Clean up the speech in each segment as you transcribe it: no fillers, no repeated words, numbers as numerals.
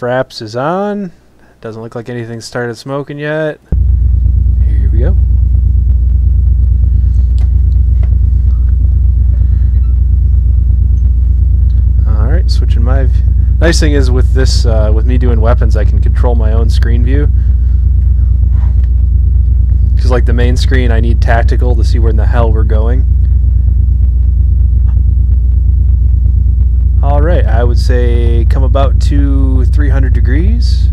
fraps is on. Doesn't look like anything started smoking yet. Here we go. Alright, switching my... Nice thing is with this, with me doing weapons, I can control my own screen view. Because like the main screen, I need tactical to see where in the hell we're going. Alright, I would say come about to 300 degrees.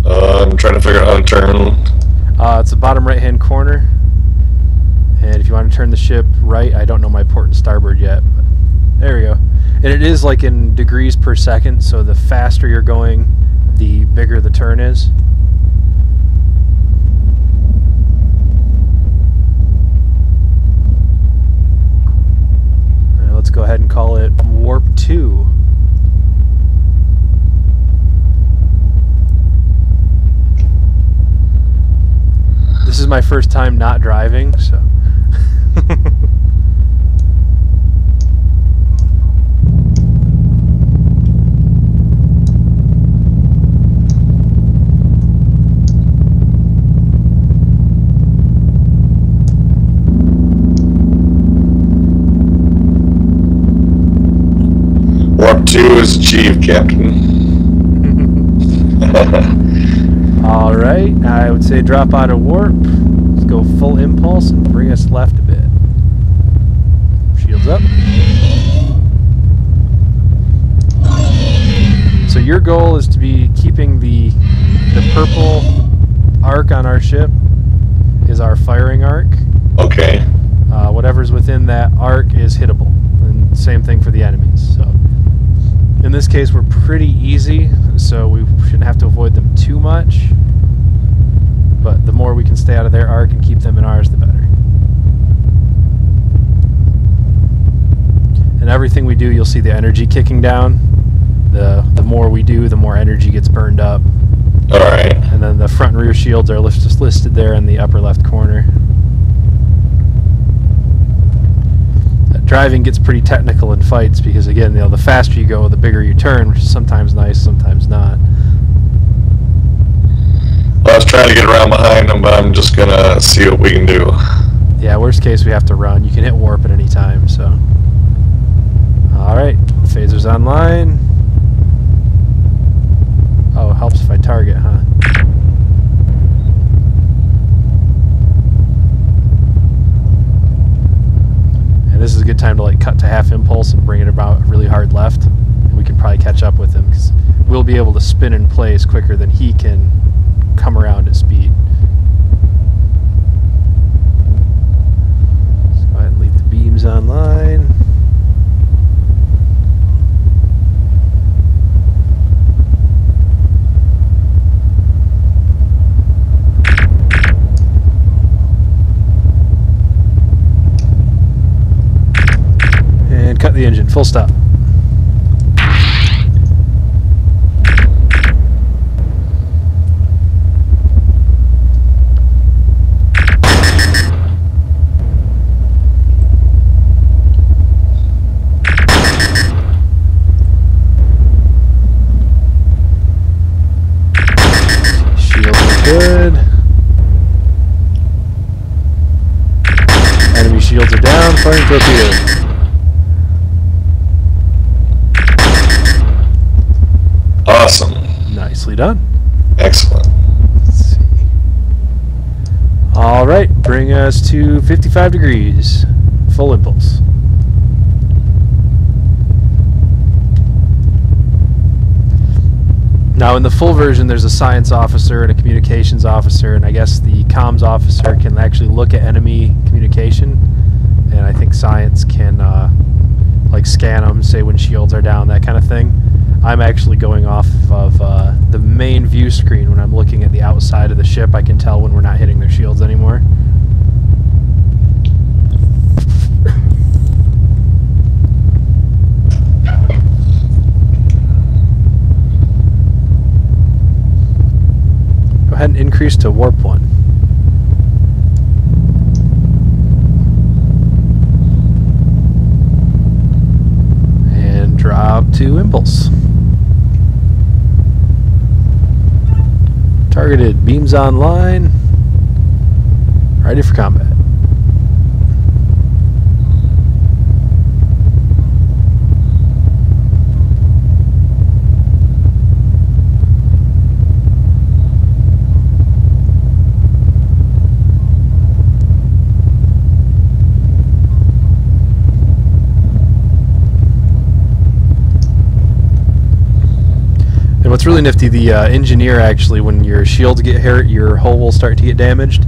I'm trying to figure out how to turn. It's the bottom right hand corner. And if you want to turn the ship right, I don't know my port and starboard yet, but there we go. And it is like in degrees per second, so the faster you're going, the bigger the turn is. Right, let's go ahead and call it Warp 2. This is my first time not driving, so... Warp 2 is achieved, Captain. Alright, I would say drop out of warp. Let's go full impulse and bring us left a bit. Shields up. So your goal is to be keeping the purple arc on our ship is our firing arc. Okay. Whatever's within that arc is hittable. And same thing for the enemies. So in this case we're pretty easy, so we shouldn't have to avoid them too much. But the more we can stay out of their arc and keep them in ours, the better. And everything we do, you'll see the energy kicking down. The more we do, the more energy gets burned up. Alright. And then the front and rear shields are just listed there in the upper left corner. Driving gets pretty technical in fights because, again, the faster you go, the bigger you turn, which is sometimes nice, sometimes not. Well, I was trying to get around behind them, but I'm just gonna see what we can do. Yeah, worst case we have to run. You can hit warp at any time, so. Alright, phaser's online. Oh, it helps if I target, huh? And this is a good time to like cut to half impulse and bring it about really hard left. And we can probably catch up with him because we'll be able to spin in place quicker than he can come around at speed. Let's go ahead and leave the beams online. And cut the engine, full stop. Good. Enemy shields are down, firing torpedo. Awesome. Nicely done. Excellent. Let's see. Alright, bring us to 55 degrees. Full impulse. Now in the full version there's a science officer and a communications officer, and I guess the comms officer can actually look at enemy communication, and I think science can like scan them, say when shields are down, that kind of thing. I'm actually going off of the main view screen. When I'm looking at the outside of the ship, I can tell when we're not hitting their shields anymore. Go ahead and increase to warp 1. And up to impulse. Targeted, beams online, ready for combat. What's really nifty, the engineer actually, when your shields get hurt, your hull will start to get damaged,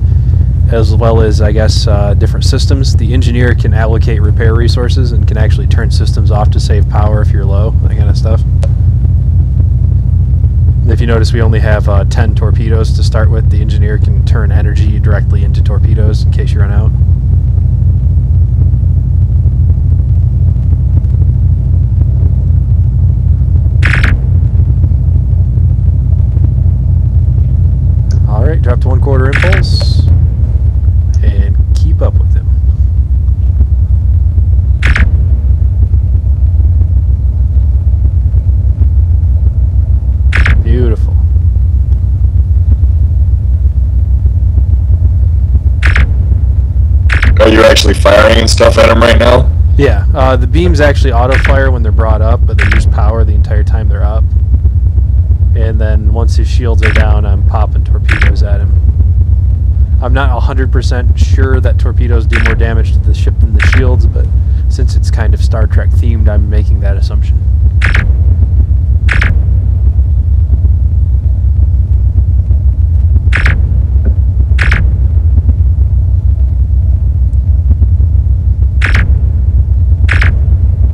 as well as, I guess, different systems. The engineer can allocate repair resources and can actually turn systems off to save power if you're low, that kind of stuff. If you notice, we only have 10 torpedoes to start with. The engineer can turn energy directly into torpedoes in case you run out. Alright, drop to 1/4 impulse and keep up with him. Beautiful. Are you actually firing and stuff at him right now? Yeah, the beams actually auto-fire when they're brought up, but they use power the entire time they're up. And then once his shields are down, I'm popping torpedoes at him. I'm not 100% sure that torpedoes do more damage to the ship than the shields, but since it's kind of Star Trek themed, I'm making that assumption.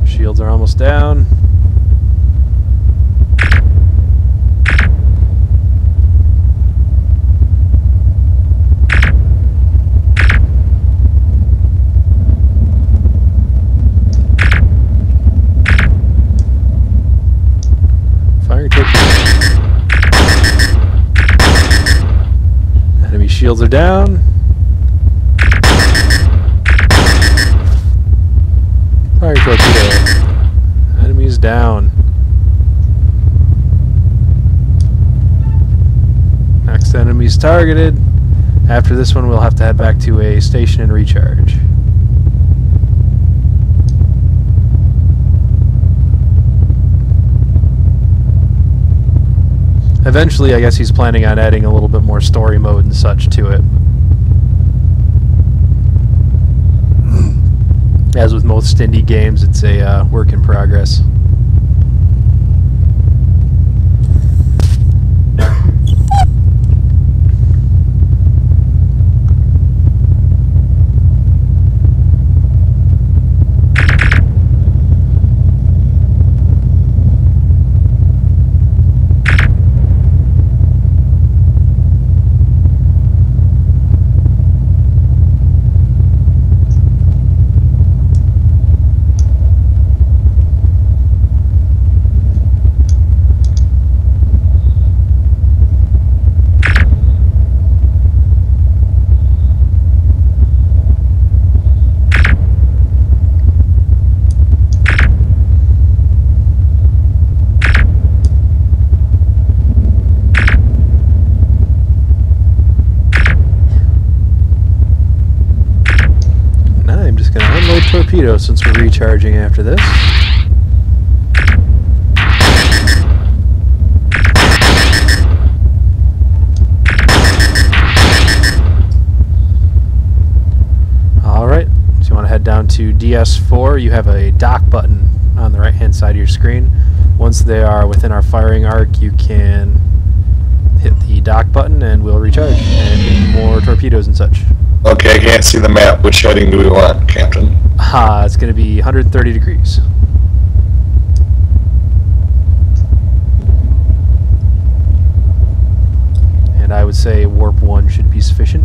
Shields are almost down. Enemy shields are down. Fire torpedo. Enemy's down. Next enemy's targeted. After this one, we'll have to head back to a station and recharge. Eventually, I guess he's planning on adding a little bit more story mode and such to it. As with most indie games, it's a work in progress. Torpedo since we're recharging after this. Alright, so you want to head down to DS4. You have a dock button on the right hand side of your screen. Once they are within our firing arc, you can hit the dock button and we'll recharge and get more torpedoes and such. Okay, I can't see the map. Which heading do we want, Captain? It's going to be 130 degrees. And I would say warp 1 should be sufficient.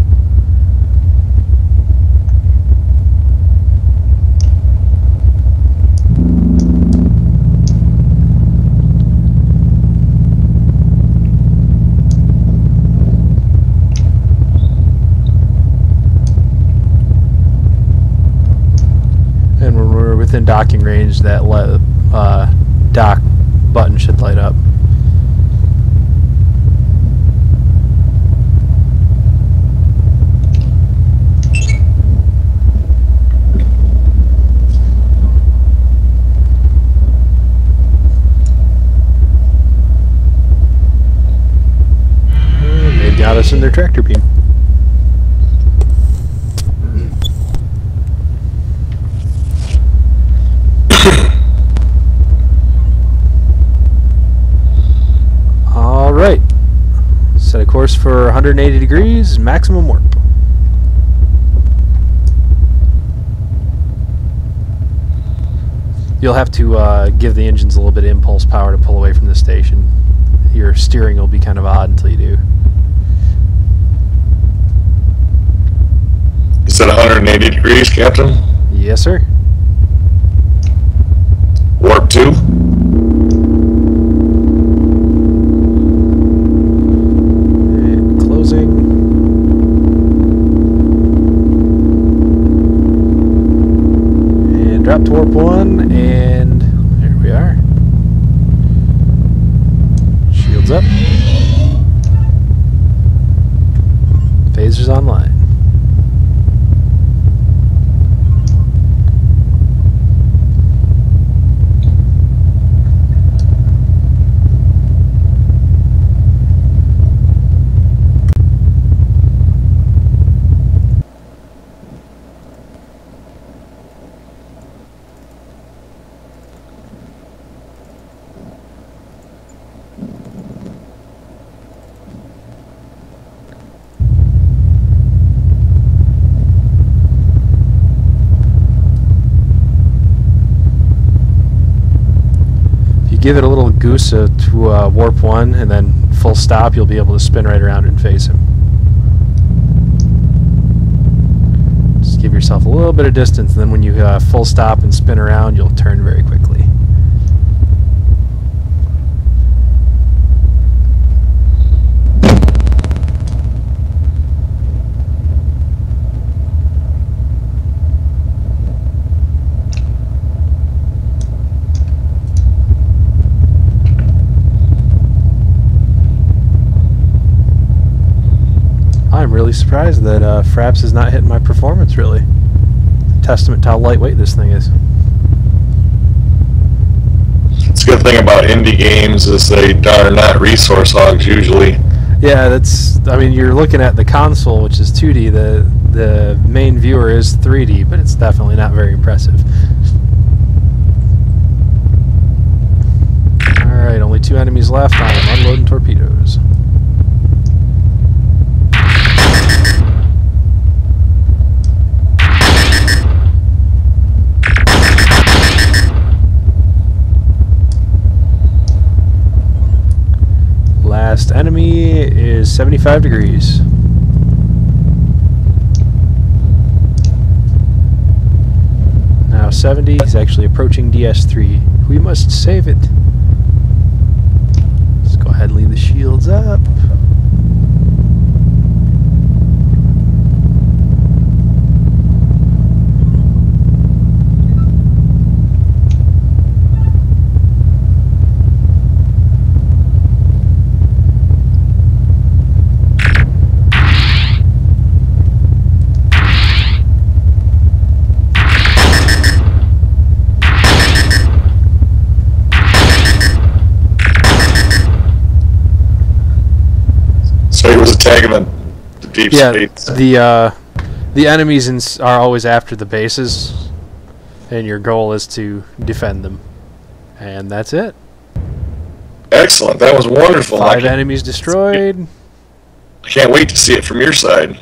within docking range, that dock button should light up. They got us in their tractor beam. Alright, set a course for 180 degrees, maximum warp. You'll have to give the engines a little bit of impulse power to pull away from the station. Your steering will be kind of odd until you do. You said 180 degrees, Captain? Yes, sir. Warp 2? Drop to warp 1, and there we are. Shields up. Phasers online. Give it a little goose to warp 1 and then full stop, you'll be able to spin right around and face him. Just give yourself a little bit of distance, and then when you full stop and spin around, you'll turn very quickly. I'm really surprised that Fraps is not hitting my performance, really. Testament to how lightweight this thing is. It's a good thing about indie games is they are not resource hogs usually. Yeah, that's, I mean, you're looking at the console, which is 2D, the main viewer is 3D, but it's definitely not very impressive. Alright, only 2 enemies left. I am unloading torpedoes. Last enemy is 75 degrees. Now 70, he's actually approaching DS3. We must save it. Let's go ahead and leave the shields up. Tagging the deep space. The enemies are always after the bases, and your goal is to defend them. And that's it. Excellent. That was wonderful. 5 enemies destroyed. I can't wait to see it from your side.